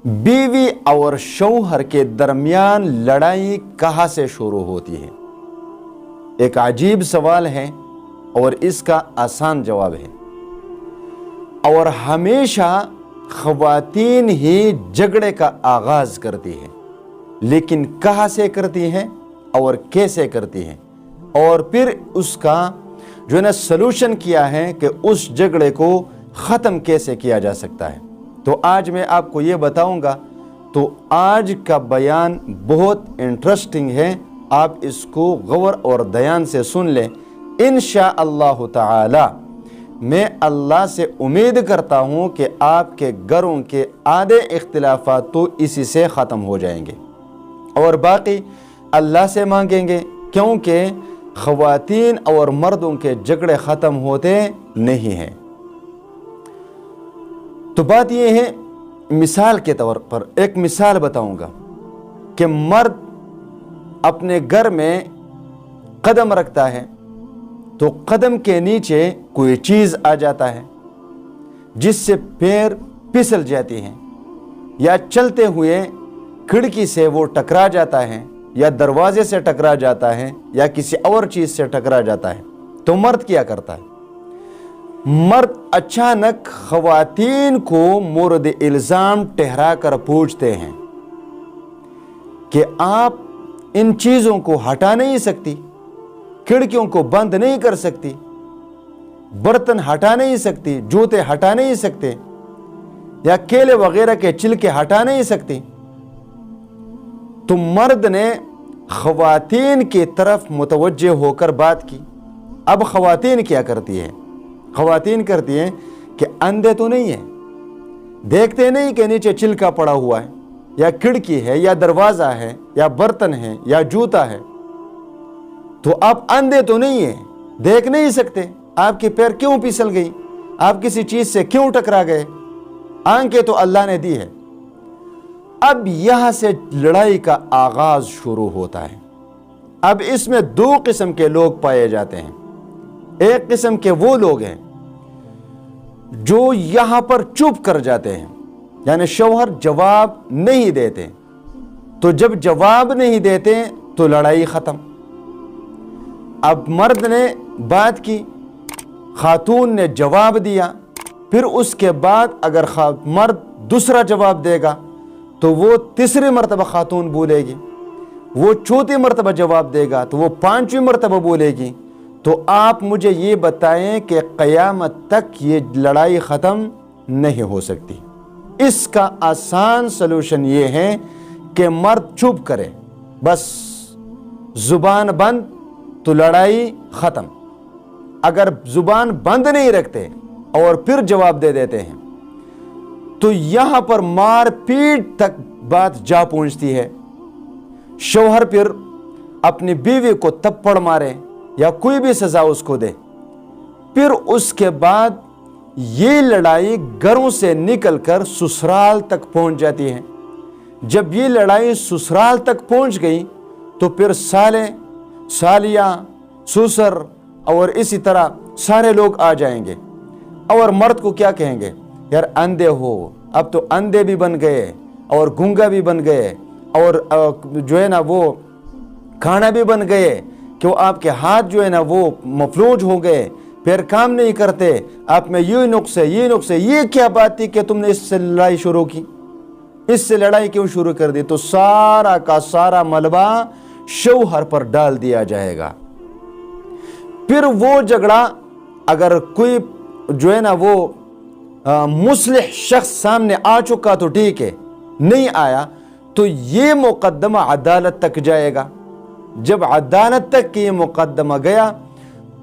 बीवी और शौहर के दरमियान लड़ाई कहाँ से शुरू होती है? एक अजीब सवाल है और इसका आसान जवाब है। और हमेशा ख़वातीन ही झगड़े का आगाज़ करती है, लेकिन कहाँ से करती हैं और कैसे करती हैं, और फिर उसका जो है ना सलूशन किया है कि उस झगड़े को ख़त्म कैसे किया जा सकता है। तो आज मैं आपको ये बताऊंगा। तो आज का बयान बहुत इंटरेस्टिंग है, आप इसको गौर और ध्यान से सुन लें। इंशाअल्लाह ताला मैं अल्लाह से उम्मीद करता हूँ कि आपके घरों के आधे इख्तिलाफात तो इसी से ख़त्म हो जाएंगे और बाकी अल्लाह से मांगेंगे, क्योंकि ख़वातीन और मर्दों के झगड़े ख़त्म होते नहीं हैं। तो बात यह है, मिसाल के तौर पर एक मिसाल बताऊंगा कि मर्द अपने घर में कदम रखता है तो कदम के नीचे कोई चीज़ आ जाता है जिससे पैर फिसल जाती हैं, या चलते हुए खिड़की से वो टकरा जाता है, या दरवाजे से टकरा जाता है, या किसी और चीज़ से टकरा जाता है। तो मर्द क्या करता है? मर्द अचानक ख़वातीन को मोरद इल्ज़ाम ठहरा कर पूछते हैं कि आप इन चीज़ों को हटा नहीं सकती, खिड़कियों को बंद नहीं कर सकती, बर्तन हटा नहीं सकती, जूते हटा नहीं सकते, या केले वगैरह के छिलके हटा नहीं सकती। तो मर्द ने ख़वातीन की तरफ मुतवज्जे होकर बात की। अब ख़वातीन क्या करती है? ख़वातीन करती हैं कि अंधे तो नहीं है, देखते नहीं कि नीचे छिलका पड़ा हुआ है, या खिड़की है, या दरवाज़ा है, या बर्तन है, या जूता है। तो आप अंधे तो नहीं है, देख नहीं सकते, आपके पैर क्यों फिसल गई, आप किसी चीज़ से क्यों टकरा गए? आंखें तो अल्लाह ने दी है। अब यहाँ से लड़ाई का आगाज़ शुरू होता है। अब इसमें दो किस्म के लोग पाए जाते हैं। एक किस्म के वो लोग हैं जो यहां पर चुप कर जाते हैं, यानी शौहर जवाब नहीं देते। तो जब जवाब नहीं देते तो लड़ाई ख़त्म। अब मर्द ने बात की, खातून ने जवाब दिया, फिर उसके बाद अगर मर्द दूसरा जवाब देगा तो वो तीसरी मरतबा खातून बोलेगी, वो चौथी मरतबा जवाब देगा तो वो पांचवी मरतबा बोलेगी। तो आप मुझे ये बताएं कि क़यामत तक ये लड़ाई ख़त्म नहीं हो सकती। इसका आसान सलूशन ये है कि मर्द चुप करे, बस ज़ुबान बंद, तो लड़ाई ख़त्म। अगर ज़ुबान बंद नहीं रखते और फिर जवाब दे देते हैं तो यहाँ पर मार पीट तक बात जा पहुँचती है। शौहर फिर अपनी बीवी को थप्पड़ मारे या कोई भी सज़ा उसको दे, फिर उसके बाद ये लड़ाई घरों से निकलकर ससुराल तक पहुंच जाती है। जब ये लड़ाई ससुराल तक पहुंच गई तो फिर साले, सालिया, ससुर और इसी तरह सारे लोग आ जाएंगे और मर्द को क्या कहेंगे? यार अंधे हो, अब तो अंधे भी बन गए और गूंगा भी बन गए और जो है ना वो खाना भी बन गए, कि आपके हाथ जो है ना वो मफलूज हो गए, पैर काम नहीं करते, आप में ये नुक्से, ये क्या बात थी कि तुमने इससे लड़ाई शुरू की, इससे लड़ाई क्यों शुरू कर दी? तो सारा का सारा मलबा शौहर पर डाल दिया जाएगा। फिर वो झगड़ा अगर कोई जो है ना वो मुस्लिह शख्स सामने आ चुका तो ठीक है, नहीं आया तो ये मुकदमा अदालत तक जाएगा। जब अदालत तक ये मुकदमा गया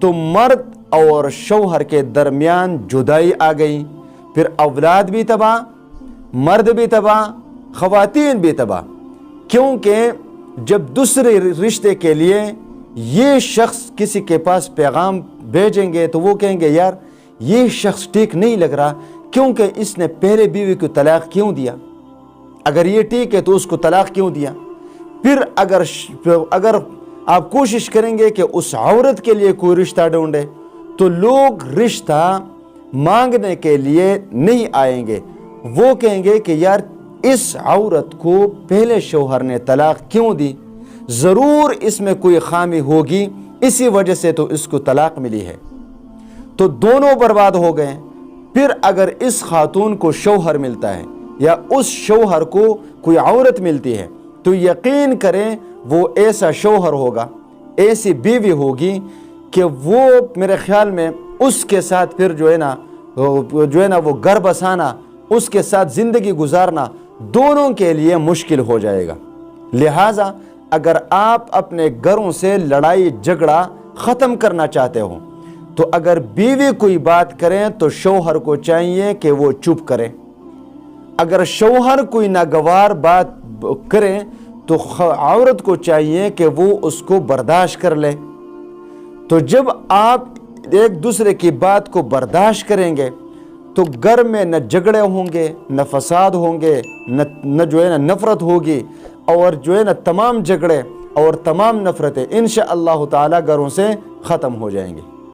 तो मर्द और शौहर के दरमियान जुदाई आ गई। फिर औलाद भी तबाह, मर्द भी तबाह, ख़वातीन भी तबाह, क्योंकि जब दूसरे रिश्ते के लिए ये शख्स किसी के पास पैगाम भेजेंगे तो वो कहेंगे यार ये शख्स ठीक नहीं लग रहा, क्योंकि इसने पहले बीवी को तलाक क्यों दिया, अगर ये ठीक है तो उसको तलाक क्यों दिया। फिर अगर आप कोशिश करेंगे कि उस औरत के लिए कोई रिश्ता ढूंढे तो लोग रिश्ता मांगने के लिए नहीं आएंगे, वो कहेंगे कि यार اس عورت کو پہلے شوہر نے طلاق کیوں دی، ضرور اس میں کوئی خامی ہوگی، اسی وجہ سے تو اس کو طلاق ملی ہے۔ تو دونوں برباد ہو گئے۔ پھر اگر اس خاتون کو شوہر ملتا ہے یا اس شوہر کو کوئی عورت ملتی ہے تو یقین کریں وہ ایسا شوہر ہوگا، ایسی بیوی ہوگی کہ وہ میرے خیال میں اس کے ساتھ پھر جو ہے نا وہ گھر بسانا، اس کے ساتھ زندگی گزارنا دونوں کے لیے مشکل ہو جائے گا۔ لہٰذا اگر آپ اپنے گھروں سے لڑائی جھگڑا ختم کرنا چاہتے ہو تو اگر بیوی کوئی بات کریں تو شوہر کو چاہیے کہ وہ چپ کرے۔ اگر شوہر کوئی ناگوار بات کریں تو عورت کو چاہیے کہ وہ اس کو برداشت کر لے۔ تو جب آپ ایک دوسرے کی بات کو برداشت کریں گے تو گھر میں نہ جھگڑے ہوں گے، نہ فساد ہوں گے، نہ جو ہے نا نفرت ہوگی، اور جو ہے نا تمام جھگڑے اور تمام نفرتیں انشاءاللہ تعالی گھروں سے ختم ہو جائیں گے۔